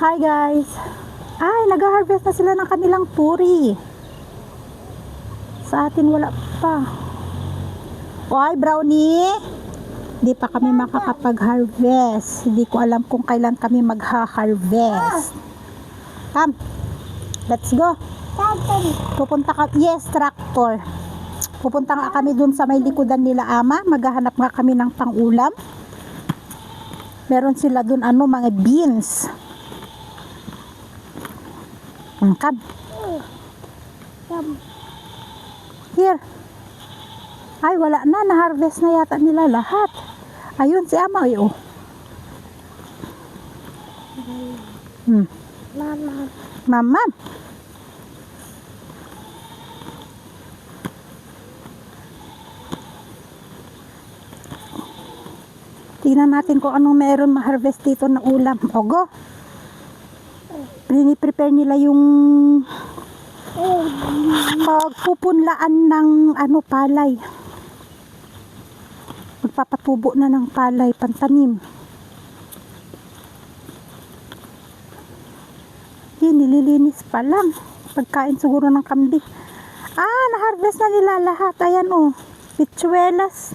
Hi guys. Ay, nag-harvest na sila ng kanilang puri. Sa atin wala pa. Oy, brownie. Hindi pa kami makakapag-harvest. Hindi ko alam kung kailan kami magha-harvest. Come. Let's go. Pupunta ka. Yes, tractor. Pupunta nga kami dun sa may likodan nila ama. Maghahanap nga kami ng pang-ulam. Meron sila dun mga beans. Come. Here. Ay, wala na. Na-harvest na yata nila lahat. Ayun, si ama. Ay, oh. Mama. Tingnan natin kung anong meron ma-harvest dito na ulam. Ogo. Prepare nila yung pagpupunlaan ng palay. Magpapatubo na ng palay, pantanim. Nililinis pa lang. Pagkain siguro ng kambing. Na-harvest na nila lahat. Ayan oh. Pitsuelas.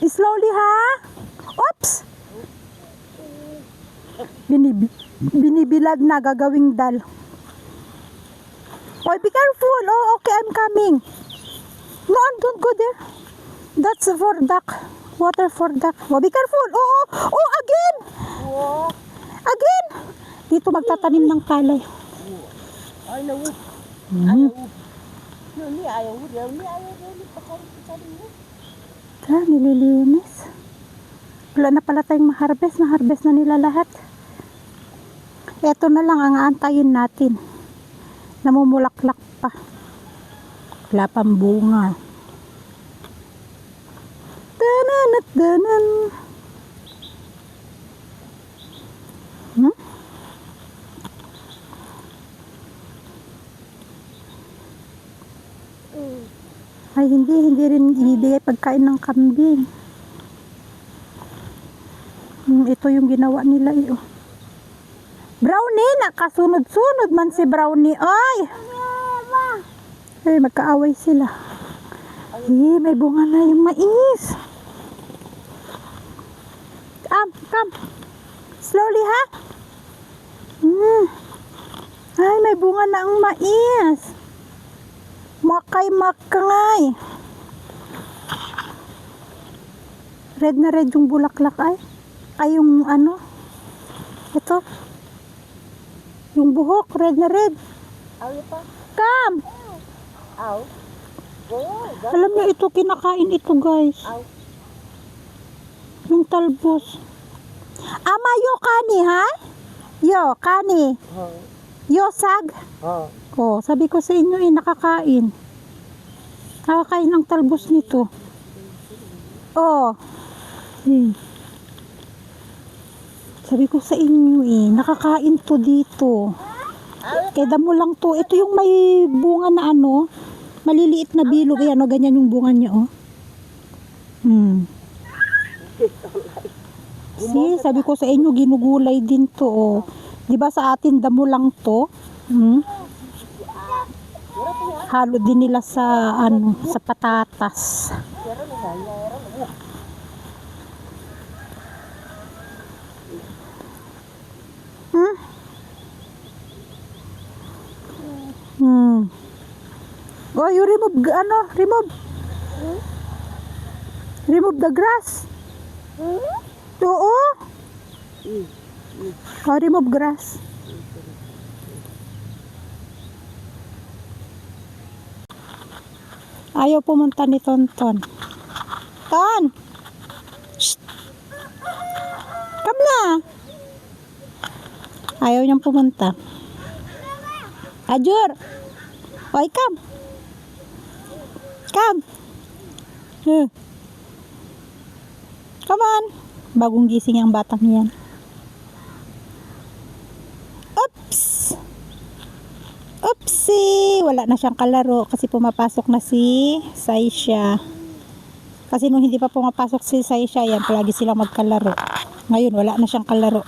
Slowly ha. Oops. Binibilad na gagawing dal. Oh, be careful. Oh, okay, I'm coming. No, don't go there. That's for duck. Water for duck. Oh, be careful. Oh, again. Again. Dito magtatanim ng palay. Nililinis. Wala na pala tayong ma-harvest. Na-harvest na nila lahat. Ito na lang ang aantayin natin. Namumulaklak pa. Wala pang bunga. Danan at danan. Ay, hindi rin ibibigay pagkain ng kambing. Ito yung ginawa nila eh. Brownie, nakasunod-sunod man si Brownie. Ay, magkaaway sila. May bunga na yung mais. Come. Slowly ha. Ay, may bunga na ang mais. Makay. Red na red yung bulaklak ay. Ay yung ito. Yung buhok, red na red. Come! Alam niyo ito, kinakain ito guys. Yung talbos. Ama, yo kani ha? Yo, kani. Yo sag? Oh, sabi ko sa inyo nakakain. Nakakain ng talbos nito. Oh. Sabi ko sa inyo nakakain to dito. Kaya damo lang to. Ito yung may bunga na maliliit na bilog. Ayan ganyan yung bunga niya See, sabi ko sa inyo ginugulay din to. Diba sa atin damo lang to? Halo din nila sa sa patatas. Oh, you remove remove the grass. Oo. Oh, remove grass. Ayaw pumunta ni Tonton. Ton! Shh! Come na! Ayaw niyang pumunta. Ajur! Oy, come! Come! Come on! Bagong gising ang batang yan. Oops! Oopsie! Wala na siyang kalaro kasi pumapasok na si Saisha. Kasi nung hindi pa pumapasok si Saisha, yan, palagi silang magkalaro. Ngayon, wala na siyang kalaro.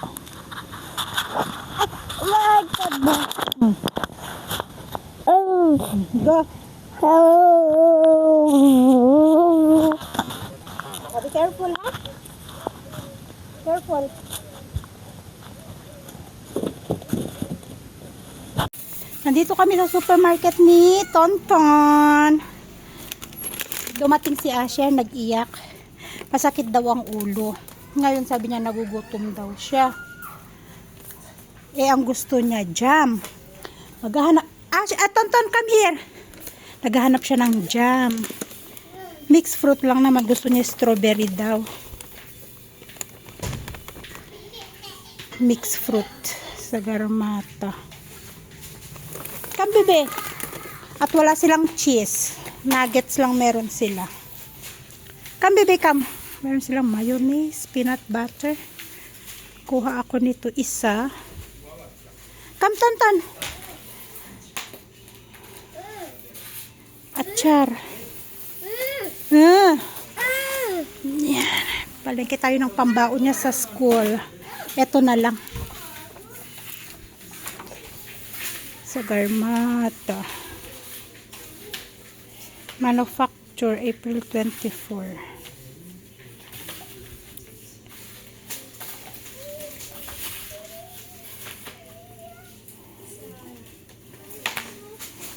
Hmm. Go. Be careful, ha? Careful. Nandito kami sa supermarket ni Tonton. Dumating si Asher, nag-iyak. Masakit daw ang ulo. Ngayon sabi niya nagugutom daw siya. Ang gusto niya jam. Maghahanap. Tonton, come here. Naghahanap siya ng jam. Mixed fruit lang naman. Gusto niya strawberry daw. Mixed fruit sa Garmata. Come, bebe. At wala silang cheese. Nuggets lang meron sila. Come, bebe, come. Meron silang mayonnaise, peanut butter. Kuha ako nito isa. Come, Tonton. Achar. Yan. Palengke tayo ng pambaon niya sa school. Ito na lang. Sa Garmata. Manufacture April 24.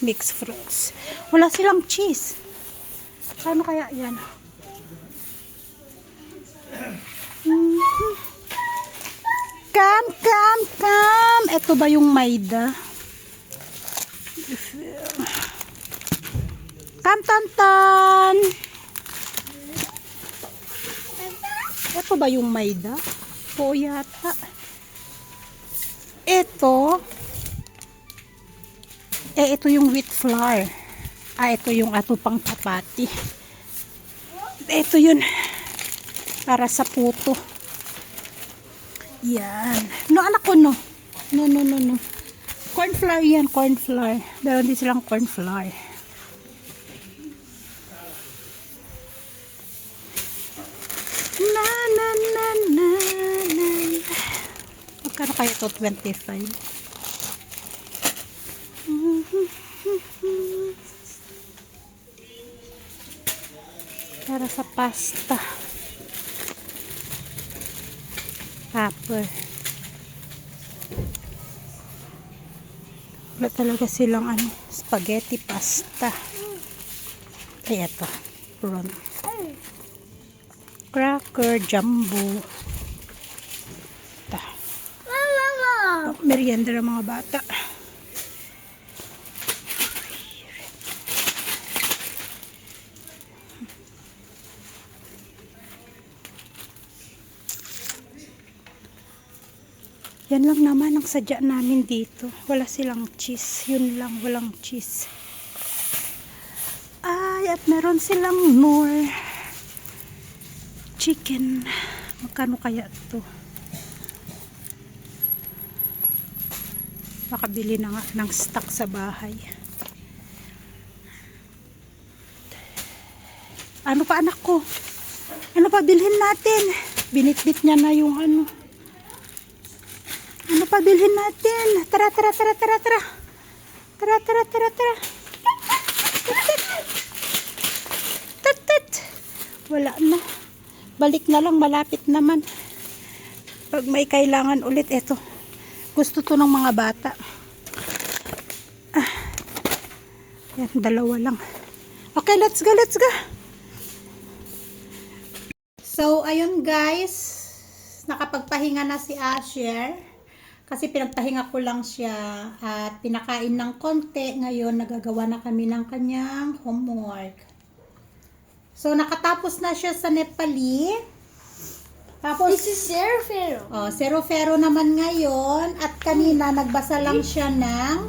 Mixed fruits. Wala silang cheese. Paano kaya yan? Come. Ito ba yung Maida? Come, Tonton. Ito ba yung Maida? Oo yata. Ito. Ito yung wheat flour. Ito yung ato pang chapati. Ito yun. Para sa puto. Yan. No, anak ko, no. No. Corn flour yan, corn flour. Meron din silang corn flour. Na. Magkano kaya ito? 25. Para sa pasta. Pepper. Wala talaga silang spaghetti pasta. Ay, ito. Prawn. Cracker, jumbo. Merienda ng mga bata. Yan lang naman ang sadya namin dito. Wala silang cheese. Yun lang, walang cheese. At meron silang Knorr chicken. Magkano kaya ito? Makabili na nga ng stock sa bahay. Ano pa, anak ko? Ano pa bilhin natin? Binitbit niya na yung ano pa bilhin natin? Tara. Wala na. Balik na lang, malapit naman. Pag may kailangan ulit, eto. Gusto to ng mga bata. Yan, dalawa lang. Okay, let's go. So, ayun guys. Nakapagpahinga na si Asher. Kasi pinagpahinga ko lang siya at pinakain ng konti. Ngayon, nagagawa na kami ng kanyang homework. So, nakatapos na siya sa Nepali. Tapos, This is Serofero. Serofero naman ngayon. At kanina, nagbasa lang siya ng...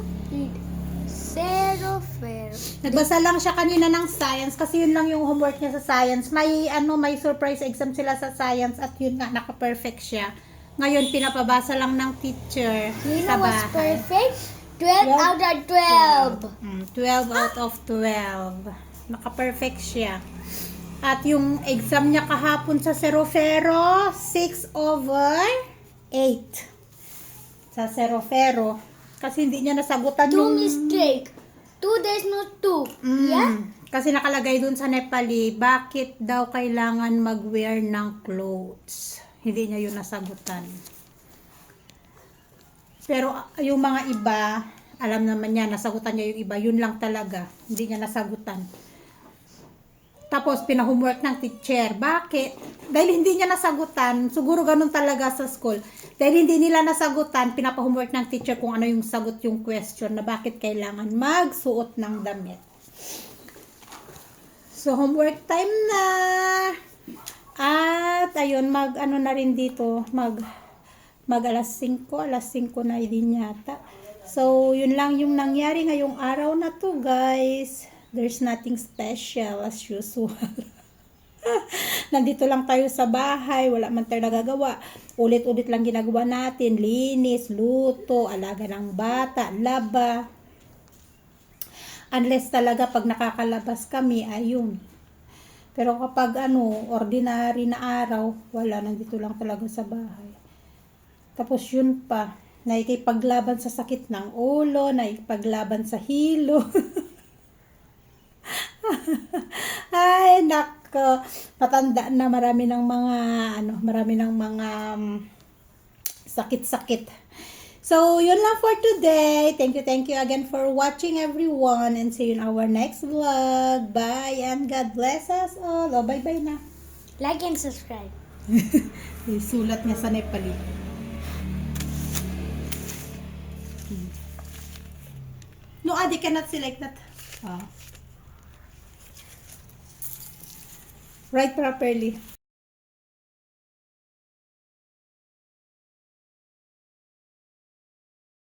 Serofero. Nagbasa lang siya kanina ng science. Kasi yun lang yung homework niya sa science. May surprise exam sila sa science. At yun nga, naka-perfect siya. Ngayon, pinapabasa lang ng teacher sa was bahay. perfect. 12 out of 12. 12 out of 12. Naka-perfect siya. At yung exam niya kahapon sa Serofero, 6/8. Sa Serofero. Kasi hindi niya nasagutan Two yung... mistake. 2 days not 2. Yeah? Kasi nakalagay dun sa Nepali, bakit daw kailangan mag-wear ng clothes? Hindi niya yun nasagutan. Pero yung mga iba, alam naman niya, nasagutan niya yung iba. Yun lang talaga, hindi niya nasagutan. Tapos, pina-homework ng teacher. Bakit? Dahil hindi niya nasagutan, siguro ganun talaga sa school. Dahil hindi nila nasagutan, pinapa-homework ng teacher kung ano yung sagot yung question na bakit kailangan magsuot ng damit. So, homework time na. At, ayun, ano na rin dito, mag alas 5 na din yata. So, yun lang yung nangyari ngayong araw na to, guys. There's nothing special as usual. Nandito lang tayo sa bahay, wala man tayo nagagawa. Ulit-ulit lang ginagawa natin, linis, luto, alaga ng bata, laba. Unless talaga pag nakakalabas kami, ayun. Pero kapag ordinary na araw, wala, nandito lang talaga sa bahay. Tapos yun pa, nakikipaglaban sa sakit ng ulo, nakikipaglaban sa hilo. Ay, nako. Matanda na, marami ng mga sakit-sakit. So, yun lang for today. Thank you again for watching, everyone, and see you in our next vlog. Bye, and God bless us all. Oh, bye-bye na. Like and subscribe. Sulat niya sa Nepali. No, Adi cannot select that. Write properly.